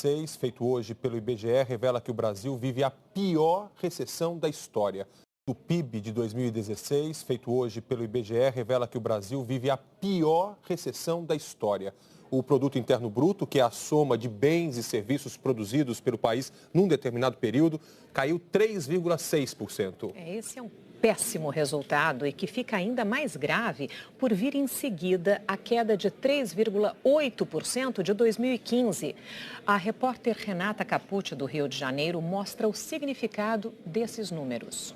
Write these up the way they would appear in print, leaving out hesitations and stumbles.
2016, feito hoje pelo IBGE, revela que o Brasil vive a pior recessão da história. O PIB de 2016, feito hoje pelo IBGE, revela que o Brasil vive a pior recessão da história. O Produto Interno Bruto, que é a soma de bens e serviços produzidos pelo país num determinado período, caiu 3,6%. Esse é um péssimo resultado e que fica ainda mais grave por vir em seguida a queda de 3,8% de 2015. A repórter Renata Capucci, do Rio de Janeiro, mostra o significado desses números.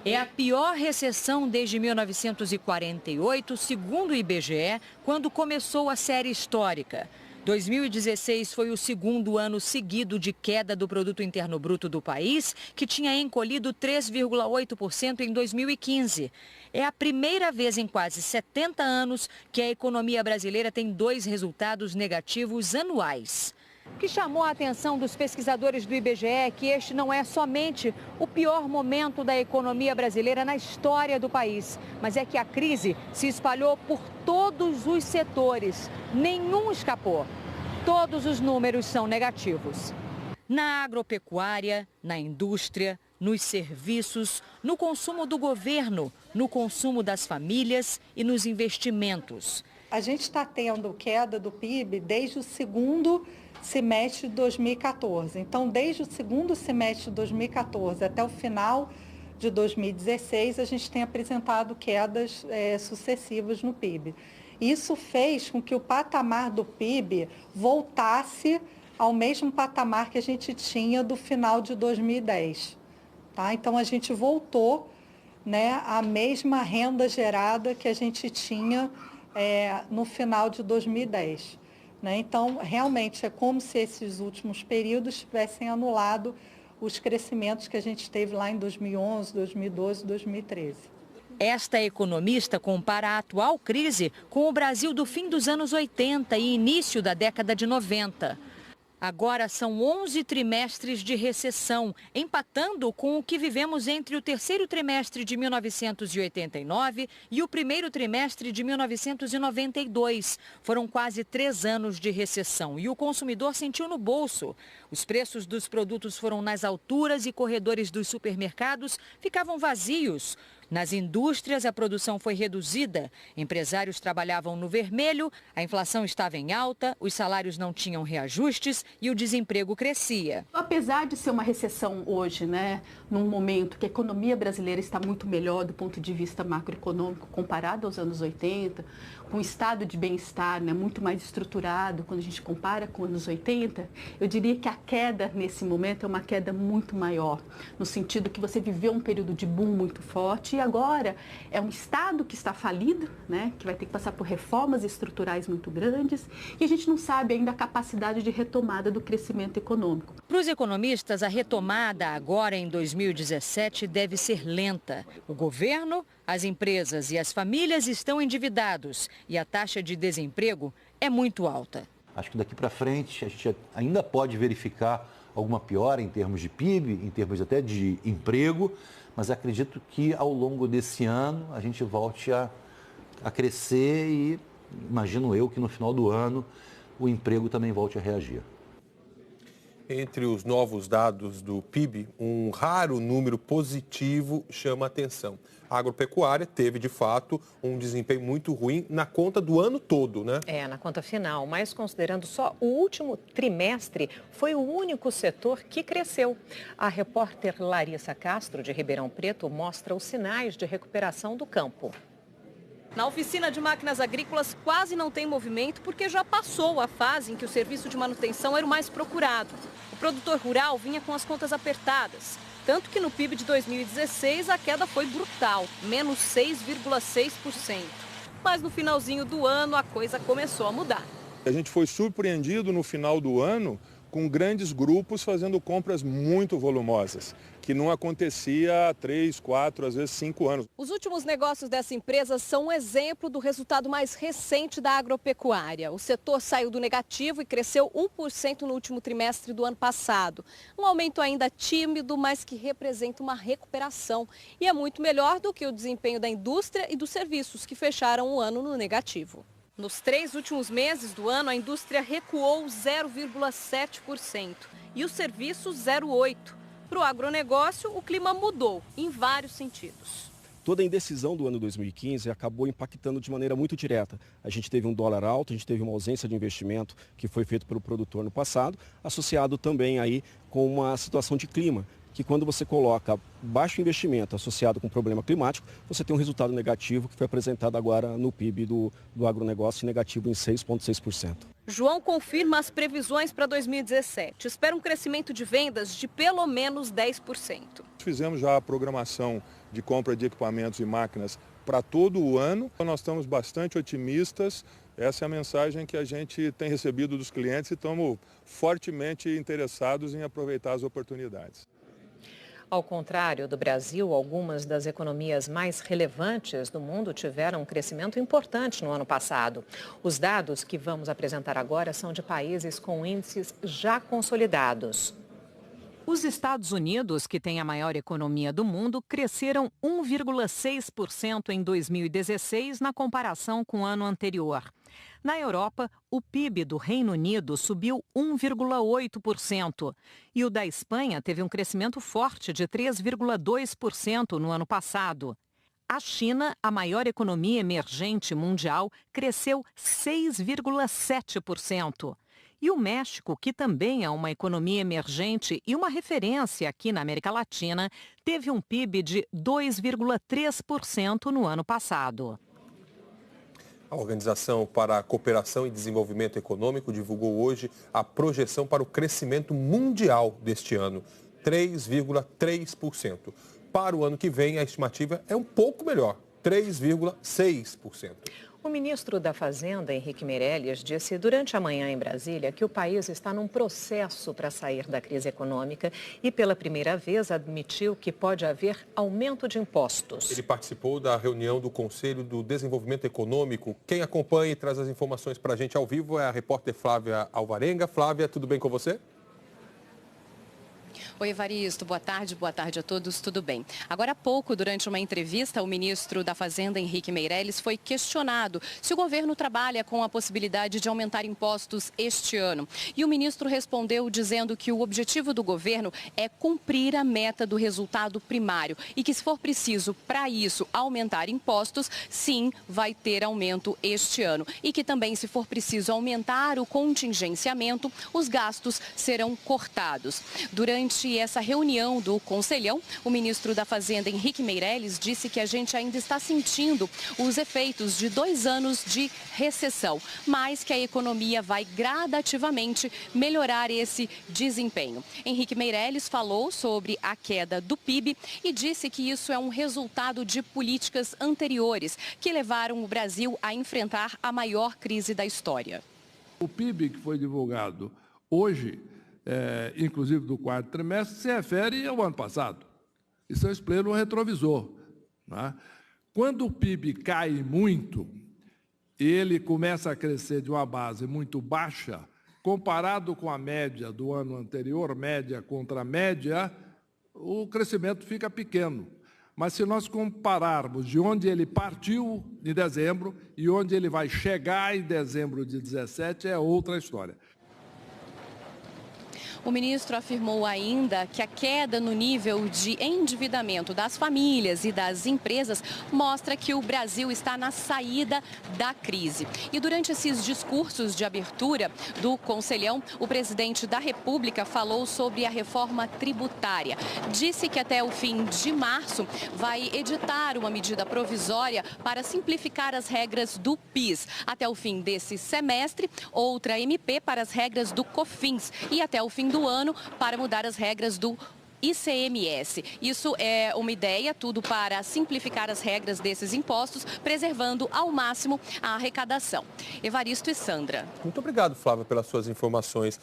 É a pior recessão desde 1948, segundo o IBGE, quando começou a série histórica. 2016 foi o segundo ano seguido de queda do Produto Interno Bruto do país, que tinha encolhido 3,8% em 2015. É a primeira vez em quase 70 anos que a economia brasileira tem dois resultados negativos anuais. O que chamou a atenção dos pesquisadores do IBGE é que este não é somente o pior momento da economia brasileira na história do país, mas é que a crise se espalhou por todos os setores. Nenhum escapou. Todos os números são negativos. Na agropecuária, na indústria, nos serviços, no consumo do governo, no consumo das famílias e nos investimentos. A gente está tendo queda do PIB desde o segundo semestre de 2014. Então, desde o segundo semestre de 2014 até o final de 2016, a gente tem apresentado quedas sucessivas no PIB. Isso fez com que o patamar do PIB voltasse ao mesmo patamar que a gente tinha do final de 2010. Tá? Então, a gente voltou, né, à mesma renda gerada que a gente tinha no final de 2010. Então, realmente, é como se esses últimos períodos tivessem anulado os crescimentos que a gente teve lá em 2011, 2012, 2013. Esta economista compara a atual crise com o Brasil do fim dos anos 80 e início da década de 90. Agora são 11 trimestres de recessão, empatando com o que vivemos entre o terceiro trimestre de 1989 e o primeiro trimestre de 1992. Foram quase 3 anos de recessão e o consumidor sentiu no bolso. Os preços dos produtos foram nas alturas e corredores dos supermercados ficavam vazios. Nas indústrias, a produção foi reduzida, empresários trabalhavam no vermelho, a inflação estava em alta, os salários não tinham reajustes e o desemprego crescia. Apesar de ser uma recessão hoje, né, num momento que a economia brasileira está muito melhor do ponto de vista macroeconômico comparado aos anos 80, com um estado de bem-estar, né, muito mais estruturado quando a gente compara com os anos 80, eu diria que a queda nesse momento é uma queda muito maior, no sentido que você viveu um período de boom muito forte e agora é um Estado que está falido, né, que vai ter que passar por reformas estruturais muito grandes e a gente não sabe ainda a capacidade de retomada do crescimento econômico. Para os economistas, a retomada agora em 2017 deve ser lenta. O governo, as empresas e as famílias estão endividados e a taxa de desemprego é muito alta. Acho que daqui para frente a gente ainda pode verificar alguma piora em termos de PIB, em termos até de emprego, mas acredito que ao longo desse ano a gente volte a crescer e imagino eu que no final do ano o emprego também volte a reagir. Entre os novos dados do PIB, um raro número positivo chama a atenção. A agropecuária teve, de fato, um desempenho muito ruim na conta do ano todo, né? Na conta final, mas considerando só o último trimestre, foi o único setor que cresceu. A repórter Larissa Castro, de Ribeirão Preto, mostra os sinais de recuperação do campo. Na oficina de máquinas agrícolas quase não tem movimento porque já passou a fase em que o serviço de manutenção era o mais procurado. O produtor rural vinha com as contas apertadas, tanto que no PIB de 2016 a queda foi brutal, menos 6,6%. Mas no finalzinho do ano a coisa começou a mudar. A gente foi surpreendido no final do ano com grandes grupos fazendo compras muito volumosas, que não acontecia há 3, 4, às vezes 5 anos. Os últimos negócios dessa empresa são um exemplo do resultado mais recente da agropecuária. O setor saiu do negativo e cresceu 1% no último trimestre do ano passado. Um aumento ainda tímido, mas que representa uma recuperação. E é muito melhor do que o desempenho da indústria e dos serviços, que fecharam o ano no negativo. Nos 3 últimos meses do ano, a indústria recuou 0,7% e os serviços 0,8%. Para o agronegócio, o clima mudou em vários sentidos. Toda a indecisão do ano 2015 acabou impactando de maneira muito direta. A gente teve um dólar alto, a gente teve uma ausência de investimento que foi feito pelo produtor no passado, associado também aí com uma situação de clima, que quando você coloca baixo investimento associado com problema climático, você tem um resultado negativo que foi apresentado agora no PIB do agronegócio, negativo em 6,6%. João confirma as previsões para 2017. Espera um crescimento de vendas de pelo menos 10%. Fizemos já a programação de compra de equipamentos e máquinas para todo o ano. Nós estamos bastante otimistas. Essa é a mensagem que a gente tem recebido dos clientes e estamos fortemente interessados em aproveitar as oportunidades. Ao contrário do Brasil, algumas das economias mais relevantes do mundo tiveram um crescimento importante no ano passado. Os dados que vamos apresentar agora são de países com índices já consolidados. Os Estados Unidos, que tem a maior economia do mundo, cresceram 1,6% em 2016 na comparação com o ano anterior. Na Europa, o PIB do Reino Unido subiu 1,8% e o da Espanha teve um crescimento forte de 3,2% no ano passado. A China, a maior economia emergente mundial, cresceu 6,7%. E o México, que também é uma economia emergente e uma referência aqui na América Latina, teve um PIB de 2,3% no ano passado. A Organização para a Cooperação e Desenvolvimento Econômico divulgou hoje a projeção para o crescimento mundial deste ano, 3,3%. Para o ano que vem, a estimativa é um pouco melhor, 3,6%. O ministro da Fazenda, Henrique Meirelles, disse durante a manhã em Brasília que o país está num processo para sair da crise econômica e, pela primeira vez, admitiu que pode haver aumento de impostos. Ele participou da reunião do Conselho do Desenvolvimento Econômico. Quem acompanha e traz as informações para a gente ao vivo é a repórter Flávia Alvarenga. Flávia, tudo bem com você? Oi, Evaristo, boa tarde a todos, tudo bem? Agora há pouco, durante uma entrevista, o ministro da Fazenda, Henrique Meirelles, foi questionado se o governo trabalha com a possibilidade de aumentar impostos este ano. E o ministro respondeu dizendo que o objetivo do governo é cumprir a meta do resultado primário e que, se for preciso, para isso, aumentar impostos, sim, vai ter aumento este ano. E que também, se for preciso aumentar o contingenciamento, os gastos serão cortados. Durante essa reunião do Conselhão, o ministro da Fazenda, Henrique Meirelles, disse que a gente ainda está sentindo os efeitos de 2 anos de recessão, mas que a economia vai gradativamente melhorar esse desempenho. Henrique Meirelles falou sobre a queda do PIB e disse que isso é um resultado de políticas anteriores que levaram o Brasil a enfrentar a maior crise da história. O PIB que foi divulgado hoje, inclusive do 4º trimestre, se refere ao ano passado. Isso é o espelho retrovisor. Né? Quando o PIB cai muito, ele começa a crescer de uma base muito baixa, comparado com a média do ano anterior, média contra média, o crescimento fica pequeno. Mas se nós compararmos de onde ele partiu em dezembro e onde ele vai chegar em dezembro de 2017, é outra história. O ministro afirmou ainda que a queda no nível de endividamento das famílias e das empresas mostra que o Brasil está na saída da crise. E durante esses discursos de abertura do Conselhão, o presidente da República falou sobre a reforma tributária. Disse que até o fim de março vai editar uma medida provisória para simplificar as regras do PIS. Até o fim desse semestre, outra MP para as regras do COFINS e até o fim do ano para mudar as regras do ICMS. Isso é uma ideia, tudo para simplificar as regras desses impostos, preservando ao máximo a arrecadação. Evaristo e Sandra. Muito obrigado, Flávia, pelas suas informações.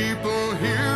people here